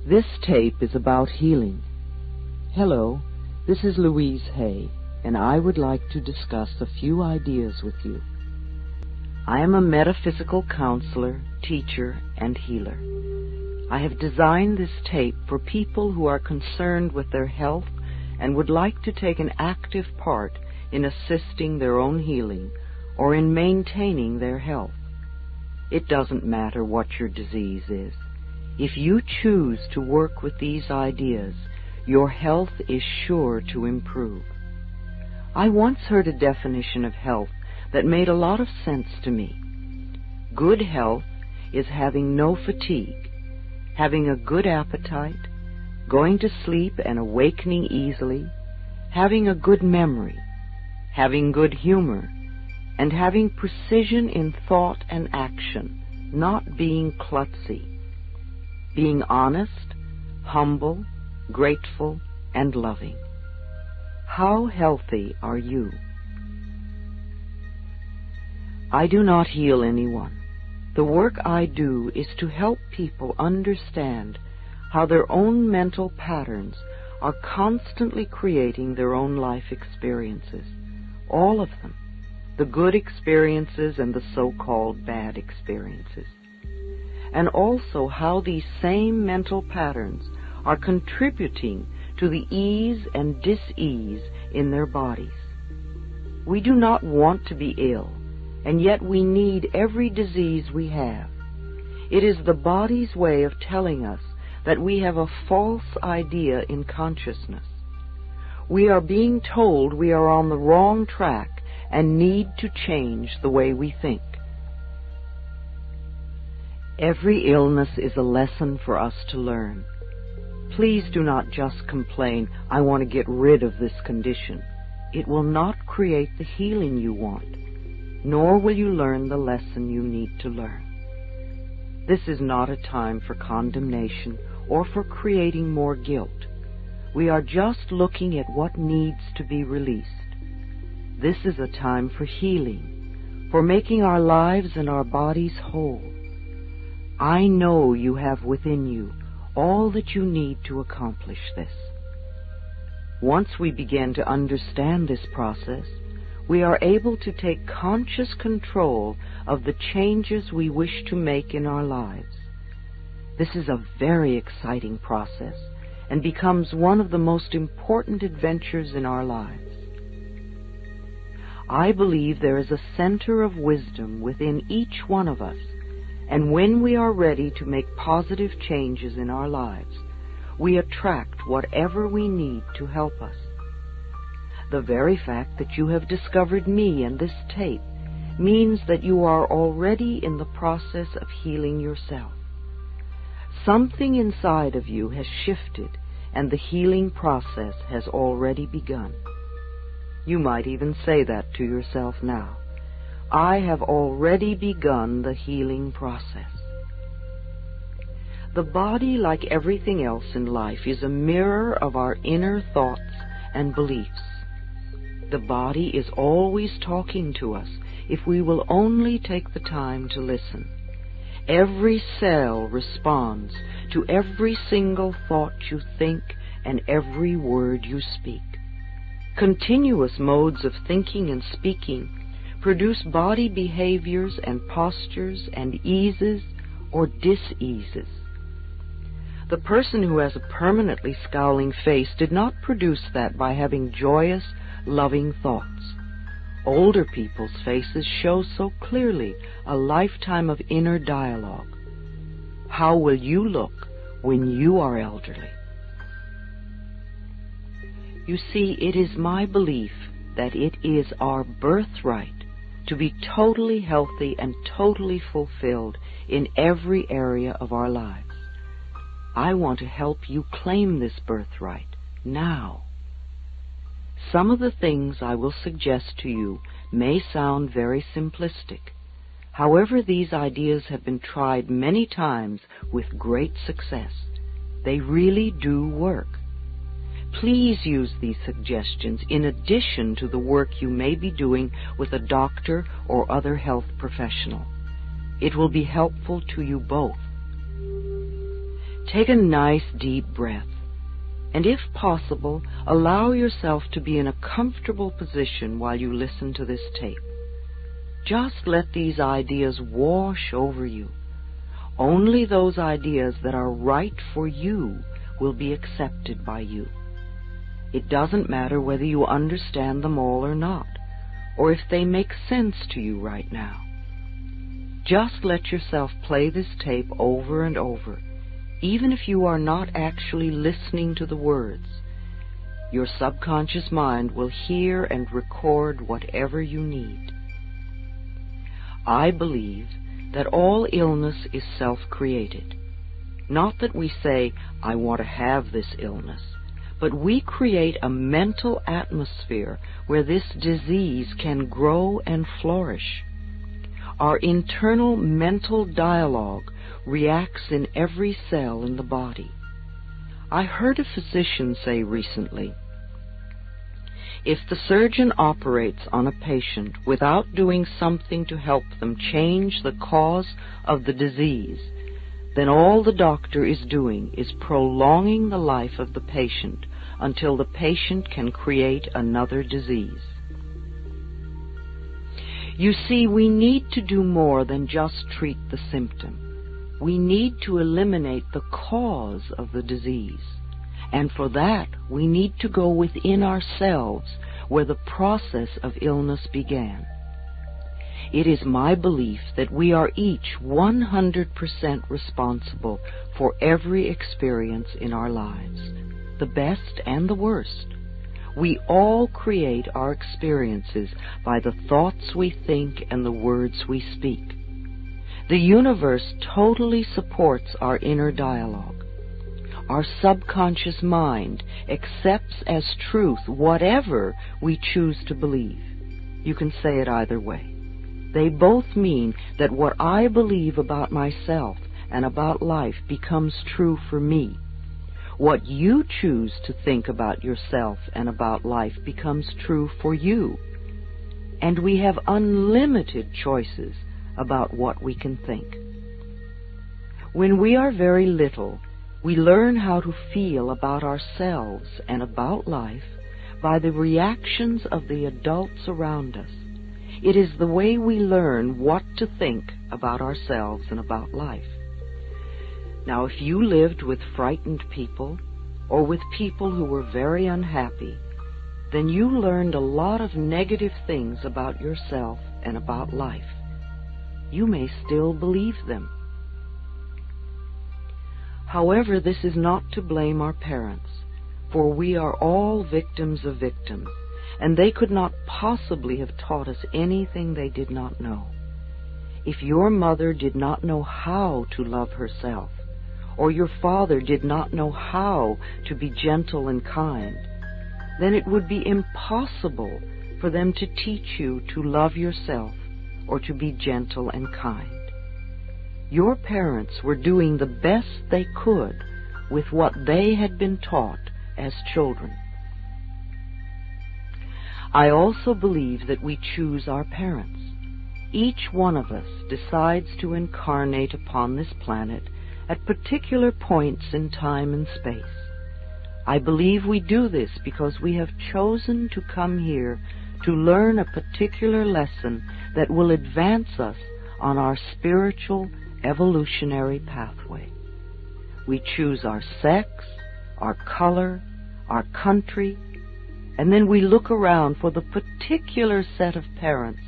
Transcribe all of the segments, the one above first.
This tape is about healing. Hello, this is Louise Hay, and I would like to discuss a few ideas with you. I am a metaphysical counselor, teacher, and healer. I have designed this tape for people who are concerned with their health and would like to take an active part in assisting their own healing or in maintaining their health. It doesn't matter what your disease is. If you choose to work with these ideas, your health is sure to improve. I once heard a definition of health that made a lot of sense to me. Good health is having no fatigue, having a good appetite, going to sleep and awakening easily, having a good memory, having good humor, and having precision in thought and action, not being klutzy. Being honest, humble, grateful, and loving. How healthy are you? I do not heal anyone. The work I do is to help people understand how their own mental patterns are constantly creating their own life experiences. All of them. The good experiences and the so-called bad experiences. And also how these same mental patterns are contributing to the ease and dis-ease in their bodies. We do not want to be ill, and yet we need every disease we have. It is the body's way of telling us that we have a false idea in consciousness. We are being told we are on the wrong track and need to change the way we think. Every illness is a lesson for us to learn. Please do not just complain, I want to get rid of this condition. It will not create the healing you want, nor will you learn the lesson you need to learn. This is not a time for condemnation or for creating more guilt. We are just looking at what needs to be released. This is a time for healing, for making our lives and our bodies whole. I know you have within you all that you need to accomplish this. Once we begin to understand this process, we are able to take conscious control of the changes we wish to make in our lives. This is a very exciting process and becomes one of the most important adventures in our lives. I believe there is a center of wisdom within each one of us, and when we are ready to make positive changes in our lives, we attract whatever we need to help us. The very fact that you have discovered me and this tape means that you are already in the process of healing yourself. Something inside of you has shifted, and the healing process has already begun. You might even say that to yourself now. I have already begun the healing process. The body, like everything else in life, is a mirror of our inner thoughts and beliefs. The body is always talking to us if we will only take the time to listen. Every cell responds to every single thought you think and every word you speak. Continuous modes of thinking and speaking produce body behaviors and postures and eases or dis-eases. The person who has a permanently scowling face did not produce that by having joyous, loving thoughts. Older people's faces show so clearly a lifetime of inner dialogue. How will you look when you are elderly? You see, it is my belief that it is our birthright to be totally healthy and totally fulfilled in every area of our lives. I want to help you claim this birthright now. Some of the things I will suggest to you may sound very simplistic. However, these ideas have been tried many times with great success. They really do work. Please use these suggestions in addition to the work you may be doing with a doctor or other health professional. It will be helpful to you both. Take a nice deep breath, and if possible, allow yourself to be in a comfortable position while you listen to this tape. Just let these ideas wash over you. Only those ideas that are right for you will be accepted by you. It doesn't matter whether you understand them all or not, or if they make sense to you right now. Just let yourself play this tape over and over, even if you are not actually listening to the words. Your subconscious mind will hear and record whatever you need. I believe that all illness is self-created. Not that we say, I want to have this illness, but we create a mental atmosphere where this disease can grow and flourish. Our internal mental dialogue reacts in every cell in the body. I heard a physician say recently, if the surgeon operates on a patient without doing something to help them change the cause of the disease, then all the doctor is doing is prolonging the life of the patient until the patient can create another disease. You see, we need to do more than just treat the symptom. We need to eliminate the cause of the disease. And for that, we need to go within ourselves where the process of illness began. It is my belief that we are each 100% responsible for every experience in our lives, the best and the worst. We all create our experiences by the thoughts we think and the words we speak. The universe totally supports our inner dialogue. Our subconscious mind accepts as truth whatever we choose to believe. You can say it either way. They both mean that what I believe about myself and about life becomes true for me. What you choose to think about yourself and about life becomes true for you. And we have unlimited choices about what we can think. When we are very little, we learn how to feel about ourselves and about life by the reactions of the adults around us. It is the way we learn what to think about ourselves and about life. Now, if you lived with frightened people or with people who were very unhappy, then you learned a lot of negative things about yourself and about life. You may still believe them. However, this is not to blame our parents, for we are all victims of victims, and they could not possibly have taught us anything they did not know. If your mother did not know how to love herself, or your father did not know how to be gentle and kind, then it would be impossible for them to teach you to love yourself or to be gentle and kind. Your parents were doing the best they could with what they had been taught as children. I also believe that we choose our parents. Each one of us decides to incarnate upon this planet at particular points in time and space. I believe we do this because we have chosen to come here to learn a particular lesson that will advance us on our spiritual evolutionary pathway. We choose our sex, our color, our country, and then we look around for the particular set of parents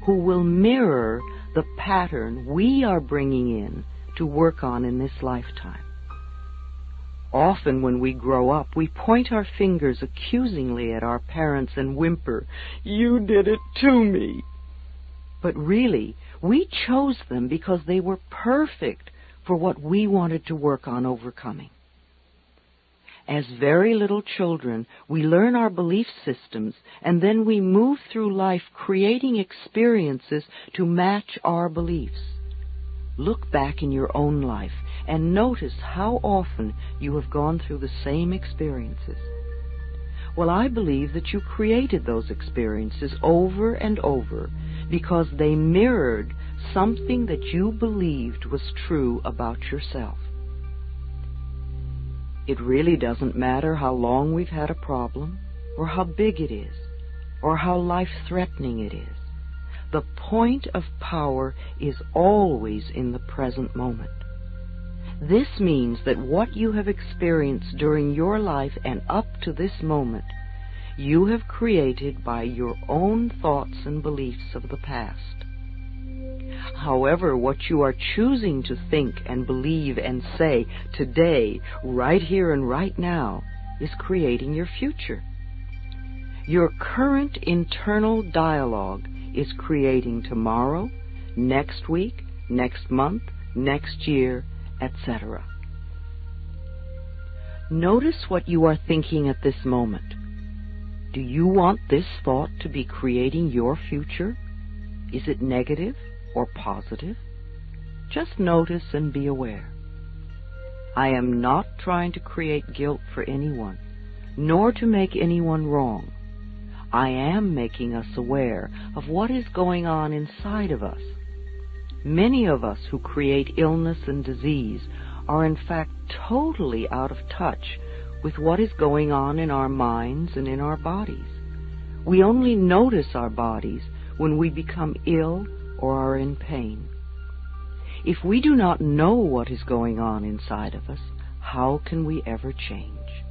who will mirror the pattern we are bringing in to work on in this lifetime. Often when we grow up, we point our fingers accusingly at our parents and whimper, "You did it to me." But really, we chose them because they were perfect for what we wanted to work on overcoming. As very little children, we learn our belief systems, and then we move through life creating experiences to match our beliefs. Look back in your own life and notice how often you have gone through the same experiences. Well, I believe that you created those experiences over and over because they mirrored something that you believed was true about yourself. It really doesn't matter how long we've had a problem, or how big it is, or how life-threatening it is. The point of power is always in the present moment. This means that what you have experienced during your life and up to this moment, you have created by your own thoughts and beliefs of the past. However, what you are choosing to think and believe and say today, right here and right now, is creating your future. Your current internal dialogue is creating tomorrow, next week, next month, next year, etc. Notice what you are thinking at this moment. Do you want this thought to be creating your future? Is it negative or positive? Just notice and be aware. I am not trying to create guilt for anyone, nor to make anyone wrong. I am making us aware of what is going on inside of us. Many of us who create illness and disease are in fact totally out of touch with what is going on in our minds and in our bodies. We only notice our bodies when we become ill or are in pain. If we do not know what is going on inside of us, how can we ever change?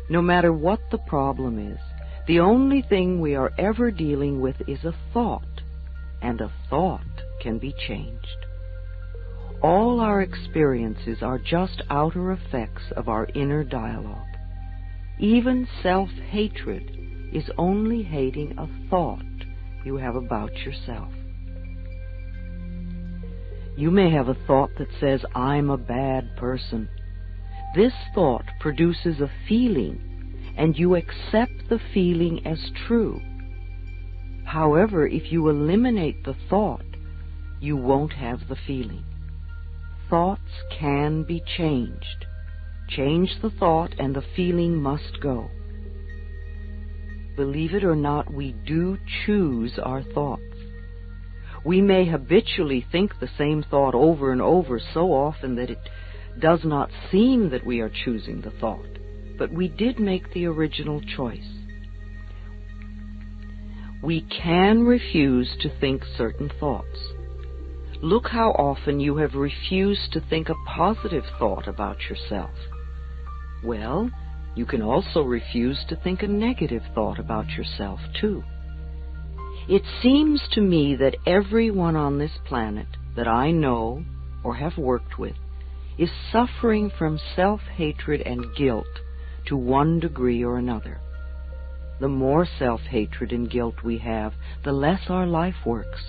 No matter what the problem is, the only thing we are ever dealing with is a thought, and a thought can be changed. All our experiences are just outer effects of our inner dialogue. Even self-hatred is only hating a thought you have about yourself. You may have a thought that says, I'm a bad person. This thought produces a feeling, and you accept the feeling as true. However, if you eliminate the thought, you won't have the feeling. Thoughts can be changed. Change the thought and the feeling must go. Believe it or not, we do choose our thoughts. We may habitually think the same thought over and over so often that it does not seem that we are choosing the thought, but we did make the original choice. We can refuse to think certain thoughts. Look how often you have refused to think a positive thought about yourself. Well, you can also refuse to think a negative thought about yourself, too. It seems to me that everyone on this planet that I know or have worked with is suffering from self-hatred and guilt to one degree or another. The more self-hatred and guilt we have, the less our life works.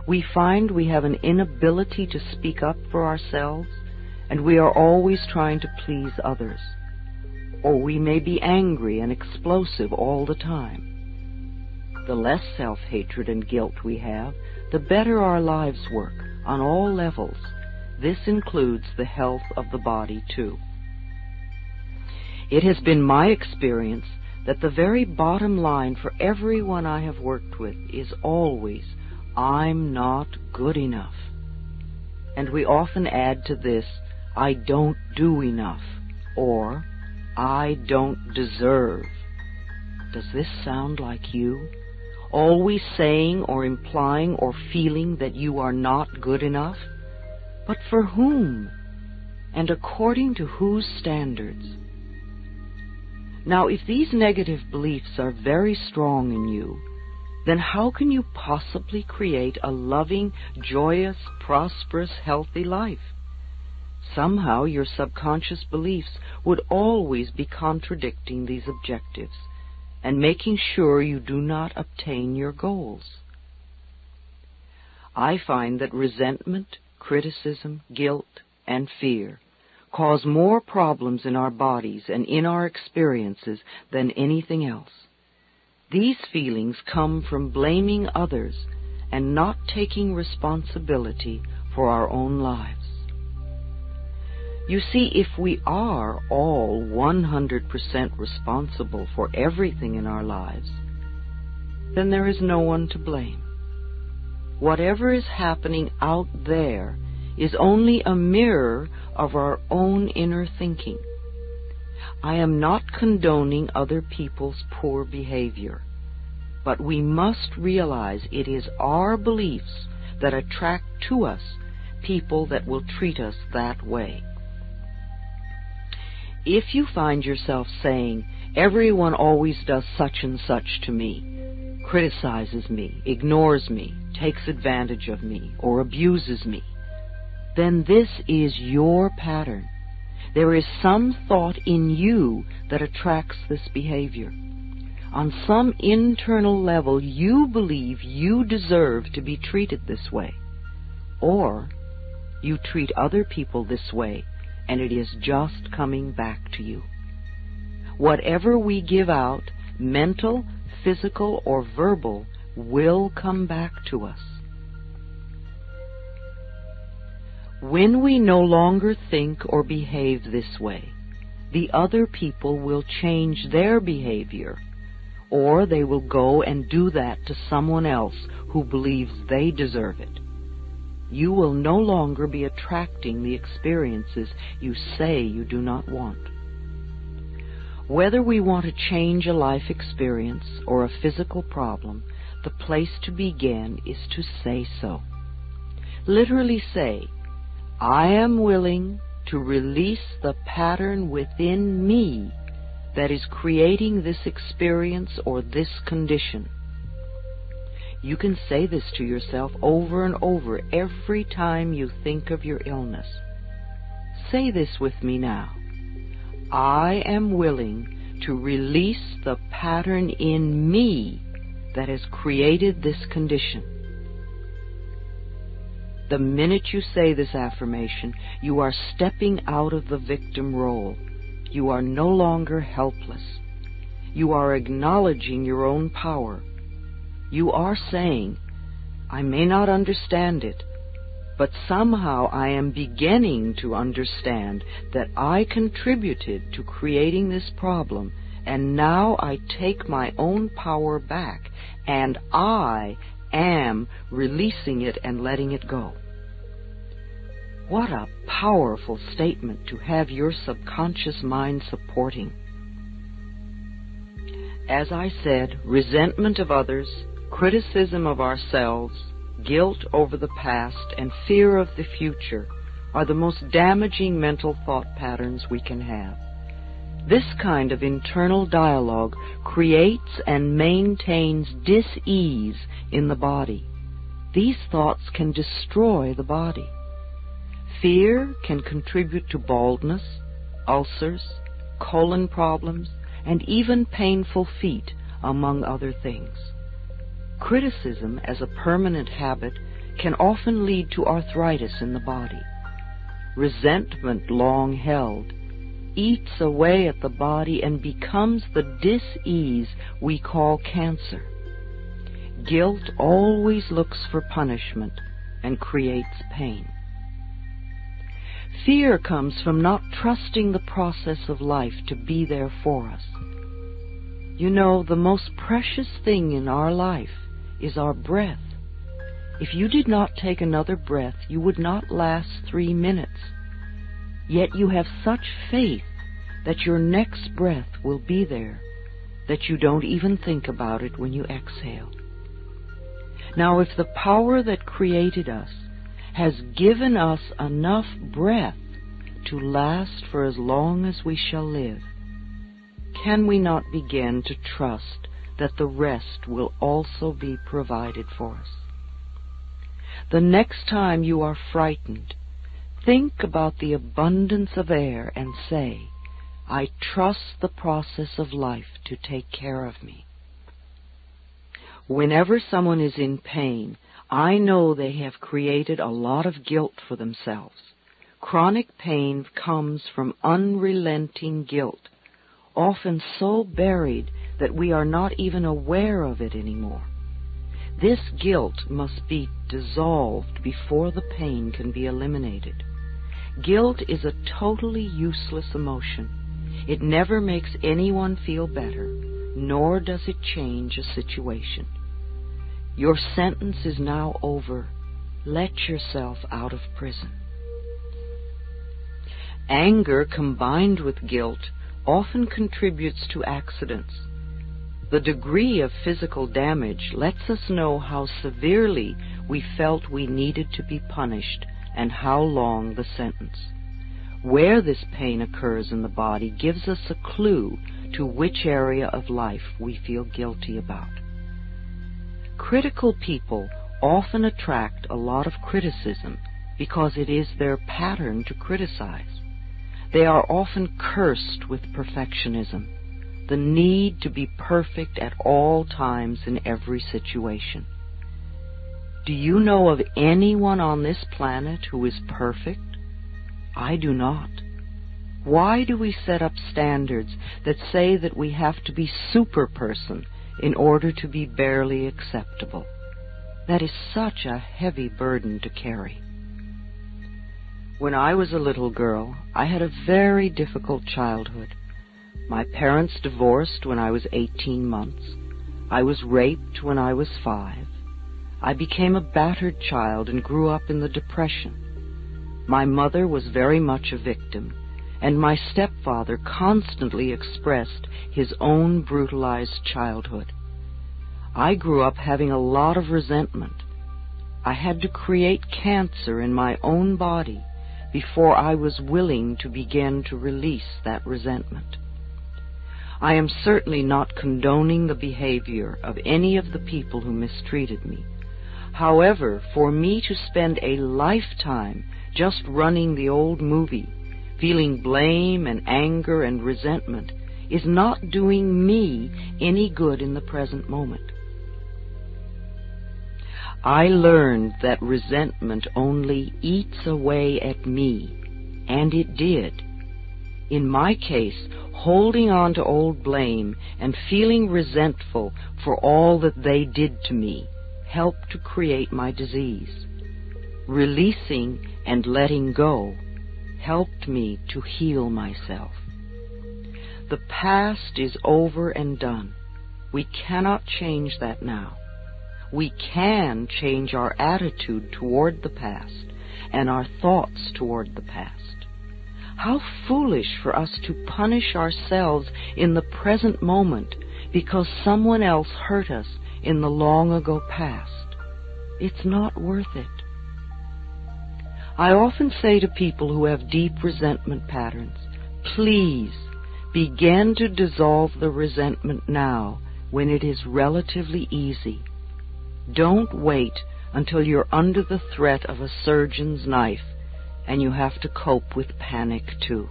We find we have an inability to speak up for ourselves, and we are always trying to please others. Or we may be angry and explosive all the time. The less self-hatred and guilt we have, the better our lives work on all levels. This includes the health of the body, too. It has been my experience that the very bottom line for everyone I have worked with is always, I'm not good enough. And we often add to this, I don't do enough, or I don't deserve. Does this sound like you? Always saying or implying or feeling that you are not good enough? But for whom? And according to whose standards? Now, if these negative beliefs are very strong in you, then how can you possibly create a loving, joyous, prosperous, healthy life? Somehow your subconscious beliefs would always be contradicting these objectives and making sure you do not obtain your goals. I find that resentment, criticism, guilt, and fear cause more problems in our bodies and in our experiences than anything else. These feelings come from blaming others and not taking responsibility for our own lives. You see, if we are all 100% responsible for everything in our lives, then there is no one to blame. Whatever is happening out there is only a mirror of our own inner thinking. I am not condoning other people's poor behavior, but we must realize it is our beliefs that attract to us people that will treat us that way. If you find yourself saying, "Everyone always does such and such to me, criticizes me, ignores me, takes advantage of me, or abuses me," then this is your pattern. There is some thought in you that attracts this behavior. On some internal level, you believe you deserve to be treated this way, or you treat other people this way, and it is just coming back to you. Whatever we give out, mental, physical, or verbal, will come back to us. When we no longer think or behave this way, the other people will change their behavior, or they will go and do that to someone else who believes they deserve it. You will no longer be attracting the experiences you say you do not want. Whether we want to change a life experience or a physical problem, the place to begin is to say so. Literally say, "I am willing to release the pattern within me that is creating this experience or this condition." You can say this to yourself over and over every time you think of your illness. Say this with me now. I am willing to release the pattern in me that has created this condition. The minute you say this affirmation, you are stepping out of the victim role. You are no longer helpless. You are acknowledging your own power. You are saying, "I may not understand it, but somehow I am beginning to understand that I contributed to creating this problem, and now I take my own power back, and I am releasing it and letting it go." What a powerful statement to have your subconscious mind supporting. As I said, resentment of others, criticism of ourselves, guilt over the past, and fear of the future are the most damaging mental thought patterns we can have. This kind of internal dialogue creates and maintains dis-ease in the body. These thoughts can destroy the body. Fear can contribute to baldness, ulcers, colon problems, and even painful feet, among other things. Criticism as a permanent habit can often lead to arthritis in the body. Resentment, long held, eats away at the body and becomes the dis-ease we call cancer. Guilt always looks for punishment and creates pain. Fear comes from not trusting the process of life to be there for us. You know, the most precious thing in our life is our breath. If you did not take another breath, you would not last 3 minutes. Yet you have such faith that your next breath will be there, that you don't even think about it when you exhale. Now, if the power that created us has given us enough breath to last for as long as we shall live, can we not begin to trust that the rest will also be provided for us? The next time you are frightened, think about the abundance of air and say, "I trust the process of life to take care of me." Whenever someone is in pain, I know they have created a lot of guilt for themselves. Chronic pain comes from unrelenting guilt, often so buried that we are not even aware of it anymore. This guilt must be dissolved before the pain can be eliminated. Guilt is a totally useless emotion. It never makes anyone feel better, nor does it change a situation. Your sentence is now over. Let yourself out of prison. Anger combined with guilt often contributes to accidents. The degree of physical damage lets us know how severely we felt we needed to be punished and how long the sentence. Where this pain occurs in the body gives us a clue to which area of life we feel guilty about. Critical people often attract a lot of criticism because it is their pattern to criticize. They are often cursed with perfectionism, the need to be perfect at all times in every situation. Do you know of anyone on this planet who is perfect? I do not. Why do we set up standards that say that we have to be super person in order to be barely acceptable? That is such a heavy burden to carry. When I was a little girl, I had a very difficult childhood. My parents divorced when I was 18 months. I was raped when I was 5. I became a battered child and grew up in the Depression. My mother was very much a victim, and my stepfather constantly expressed his own brutalized childhood. I grew up having a lot of resentment. I had to create cancer in my own body before I was willing to begin to release that resentment. I am certainly not condoning the behavior of any of the people who mistreated me. However, for me to spend a lifetime just running the old movie, feeling blame and anger and resentment, is not doing me any good in the present moment. I learned that resentment only eats away at me, and it did. In my case, holding on to old blame and feeling resentful for all that they did to me helped to create my disease. Releasing and letting go helped me to heal myself. The past is over and done. We cannot change that now. We can change our attitude toward the past and our thoughts toward the past. How foolish for us to punish ourselves in the present moment because someone else hurt us in the long ago past. It's not worth it. I often say to people who have deep resentment patterns, please begin to dissolve the resentment now when it is relatively easy. Don't wait until you're under the threat of a surgeon's knife and you have to cope with panic too.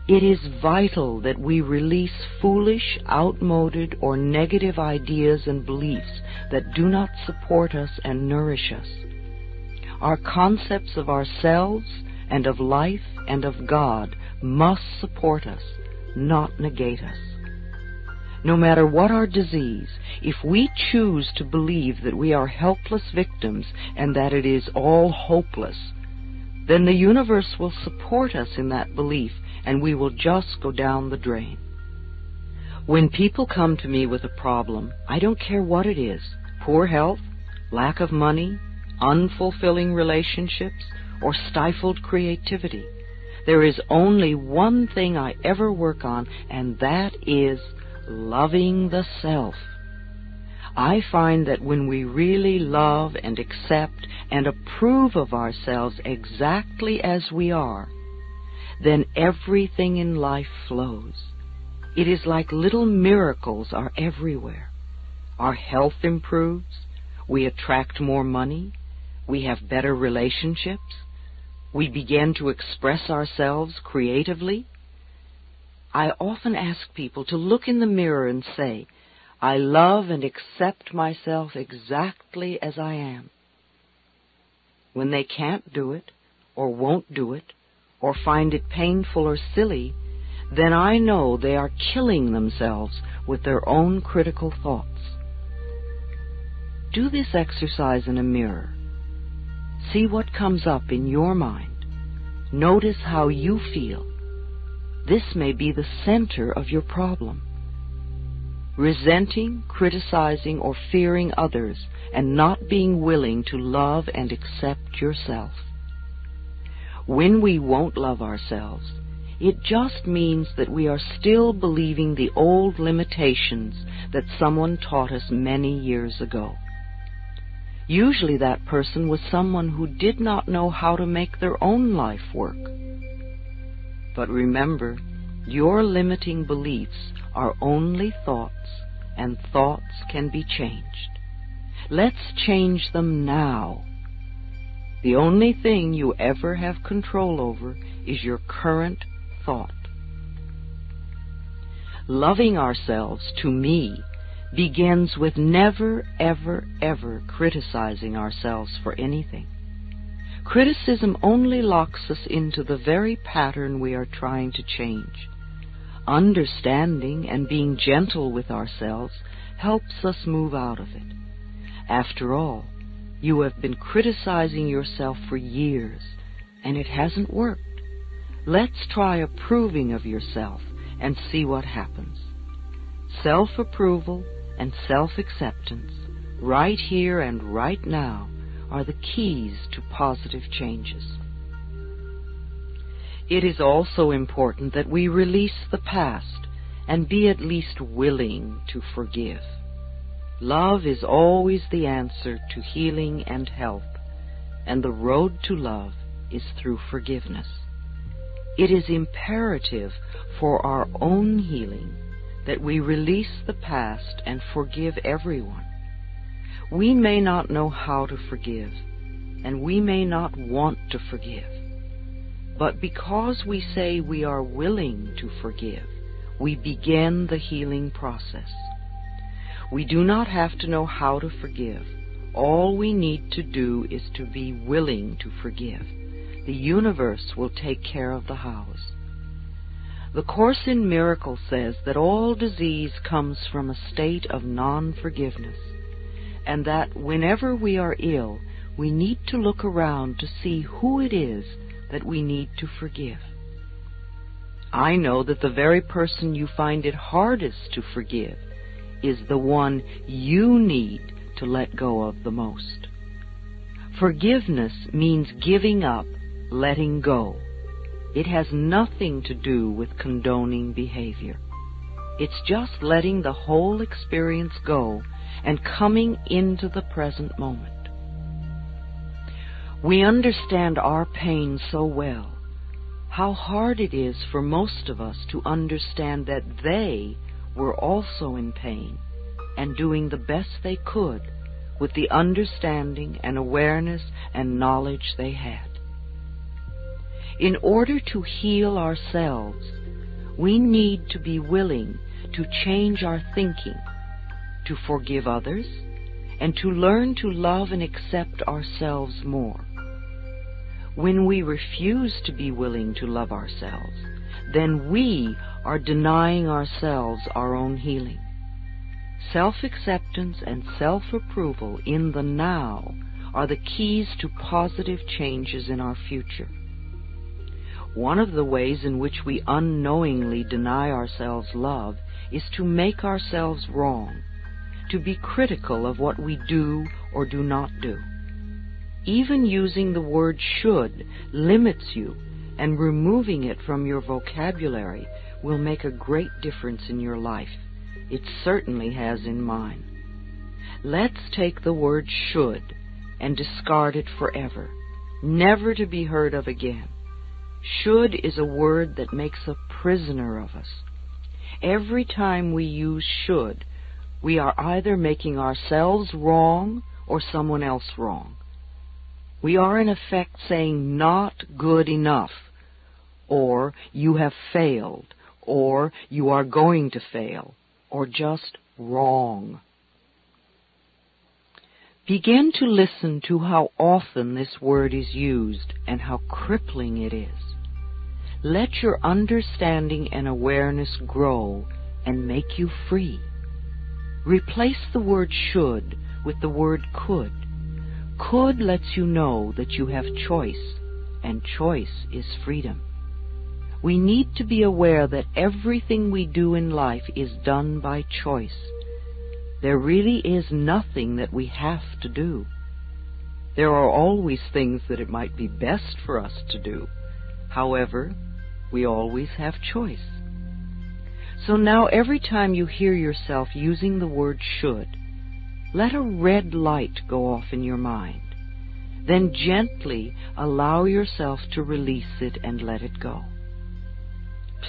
It is vital that we release foolish, outmoded, or negative ideas and beliefs that do not support us and nourish us. Our concepts of ourselves and of life and of God must support us, not negate us. No matter what our disease, if we choose to believe that we are helpless victims and that it is all hopeless, then the universe will support us in that belief and we will just go down the drain. When people come to me with a problem, I don't care what it is, poor health, lack of money, unfulfilling relationships, or stifled creativity. There is only one thing I ever work on, and that is loving the self. I find that when we really love and accept and approve of ourselves exactly as we are, then everything in life flows. It is like little miracles are everywhere. Our health improves, we attract more money, we have better relationships, we begin to express ourselves creatively. I often ask people to look in the mirror and say, I love and accept myself exactly as I am. When they can't do it, or won't do it, or find it painful or silly, then I know they are killing themselves with their own critical thoughts. Do this exercise in a mirror. See what comes up in your mind. Notice how you feel. This may be the center of your problem. Resenting, criticizing, or fearing others, and not being willing to love and accept yourself. when we won't love ourselves, it just means that we are still believing the old limitations that someone taught us many years ago. Usually that person was someone who did not know how to make their own life work. But remember, your limiting beliefs are only thoughts, and thoughts can be changed. Let's change them now. The only thing you ever have control over is your current thought. Loving ourselves, to me, begins with never, ever, ever criticizing ourselves for anything. Criticism only locks us into the very pattern we are trying to change. Understanding and being gentle with ourselves helps us move out of it. After all, you have been criticizing yourself for years, and it hasn't worked. Let's try approving of yourself and see what happens. Self-approval and self-acceptance, right here and right now, are the keys to positive changes. It is also important that we release the past and be at least willing to forgive. Love is always the answer to healing and health, and the road to love is through forgiveness. It is imperative for our own healing that we release the past and forgive everyone. We may not know how to forgive, and we may not want to forgive. But because we say we are willing to forgive, we begin the healing process. We do not have to know how to forgive. All we need to do is to be willing to forgive. The universe will take care of the hows. The Course in Miracles says that all disease comes from a state of non-forgiveness, and that whenever we are ill, we need to look around to see who it is that we need to forgive. I know that the very person you find it hardest to forgive is the one you need to let go of the most. Forgiveness means giving up, letting go. It has nothing to do with condoning behavior. It's just letting the whole experience go and coming into the present moment. We understand our pain so well. How hard it is for most of us to understand that they were also in pain and doing the best they could with the understanding and awareness and knowledge they had. In order to heal ourselves, we need to be willing to change our thinking, to forgive others, and to learn to love and accept ourselves more. When we refuse to be willing to love ourselves, then we are denying ourselves our own healing. Self-acceptance and self-approval in the now are the keys to positive changes in our future. One of the ways in which we unknowingly deny ourselves love is to make ourselves wrong, to be critical of what we do or do not do. Even using the word should limits you, and removing it from your vocabulary will make a great difference in your life. It certainly has in mine. Let's take the word should and discard it forever, never to be heard of again. Should is a word that makes a prisoner of us. Every time we use should, we are either making ourselves wrong or someone else wrong. We are in effect saying not good enough, or you have failed, or you are going to fail, or just wrong. Begin to listen to how often this word is used and how crippling it is. Let your understanding and awareness grow and make you free. Replace the word should with the word could. Could lets you know that you have choice, and choice is freedom. We need to be aware that everything we do in life is done by choice. There really is nothing that we have to do. There are always things that it might be best for us to do. However, we always have choice. So now every time you hear yourself using the word should, let a red light go off in your mind. Then gently allow yourself to release it and let it go.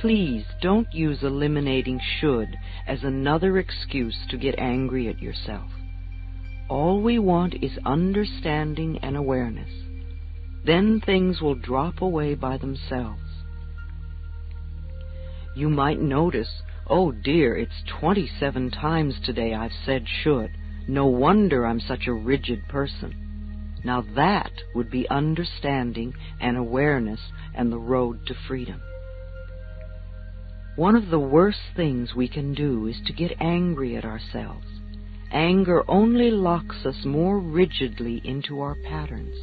Please don't use eliminating should as another excuse to get angry at yourself. All we want is understanding and awareness. Then things will drop away by themselves. You might notice, oh dear, it's 27 times today I've said should. No wonder I'm such a rigid person. Now that would be understanding and awareness and the road to freedom. One of the worst things we can do is to get angry at ourselves. Anger only locks us more rigidly into our patterns.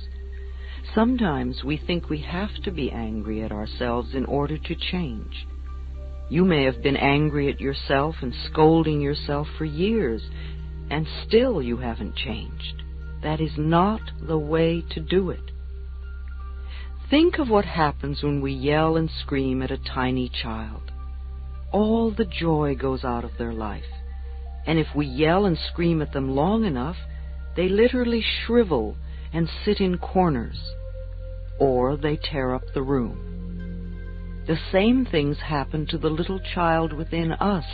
Sometimes we think we have to be angry at ourselves in order to change. You may have been angry at yourself and scolding yourself for years, and still you haven't changed. That is not the way to do it. Think of what happens when we yell and scream at a tiny child. All the joy goes out of their life. And if we yell and scream at them long enough, they literally shrivel and sit in corners, or they tear up the room. The same things happen to the little child within us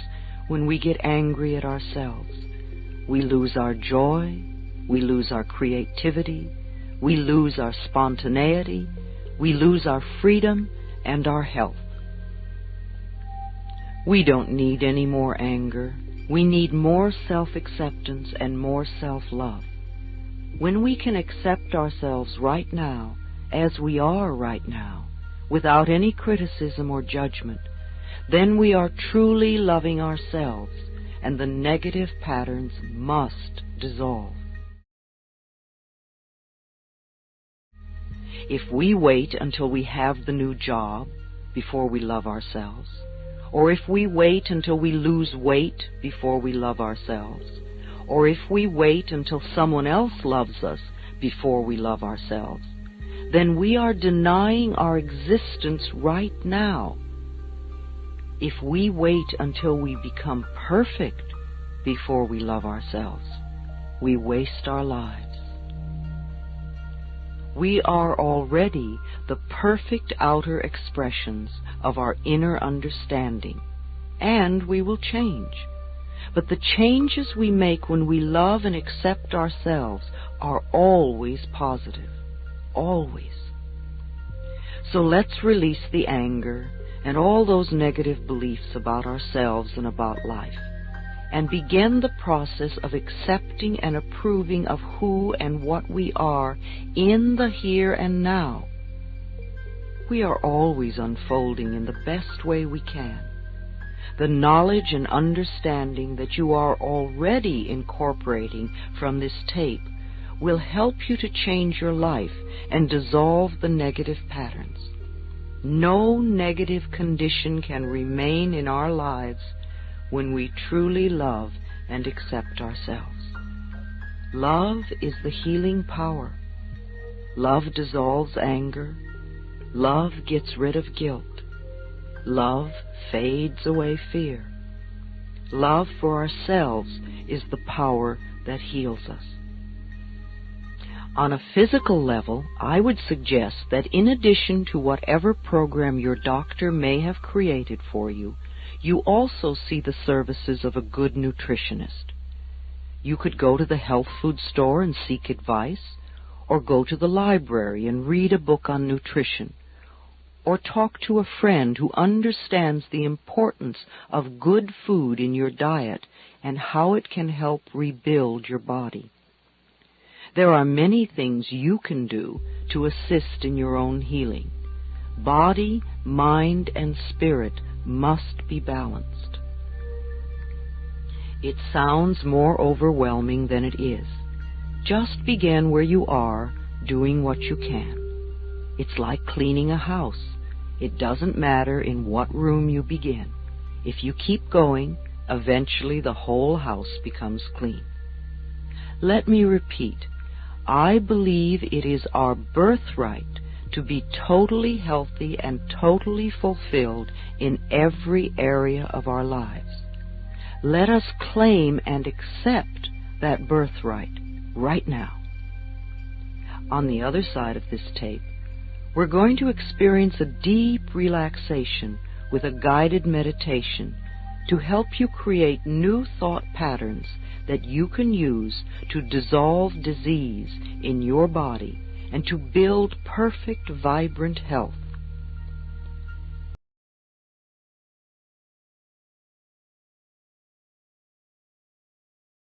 when we get angry at ourselves. We lose our joy, we lose our creativity, we lose our spontaneity, we lose our freedom and our health. We don't need any more anger. We need more self-acceptance and more self-love. When we can accept ourselves right now, as we are right now, without any criticism or judgment, then we are truly loving ourselves, and the negative patterns must dissolve. If we wait until we have the new job before we love ourselves, or if we wait until we lose weight before we love ourselves, or if we wait until someone else loves us before we love ourselves, then we are denying our existence right now. If we wait until we become perfect before we love ourselves, we waste our lives. We are already the perfect outer expressions of our inner understanding, and we will change. But the changes we make when we love and accept ourselves are always positive, always. So let's release the anger and all those negative beliefs about ourselves and about life, and begin the process of accepting and approving of who and what we are in the here and now. We are always unfolding in the best way we can. The knowledge and understanding that you are already incorporating from this tape will help you to change your life and dissolve the negative patterns. No negative condition can remain in our lives when we truly love and accept ourselves. Love is the healing power. Love dissolves anger. Love gets rid of guilt. Love fades away fear. Love for ourselves is the power that heals us. On a physical level, I would suggest that in addition to whatever program your doctor may have created for you, you also see the services of a good nutritionist. You could go to the health food store and seek advice, or go to the library and read a book on nutrition, or talk to a friend who understands the importance of good food in your diet and how it can help rebuild your body. There are many things you can do to assist in your own healing. Body, mind, and spirit must be balanced. It sounds more overwhelming than it is. Just begin where you are, doing what you can. It's like cleaning a house. It doesn't matter in what room you begin. If you keep going, eventually the whole house becomes clean. Let me repeat. I believe it is our birthright to be totally healthy and totally fulfilled in every area of our lives. Let us claim and accept that birthright right now. On the other side of this tape, we're going to experience a deep relaxation with a guided meditation to help you create new thought patterns that you can use to dissolve disease in your body and to build perfect, vibrant health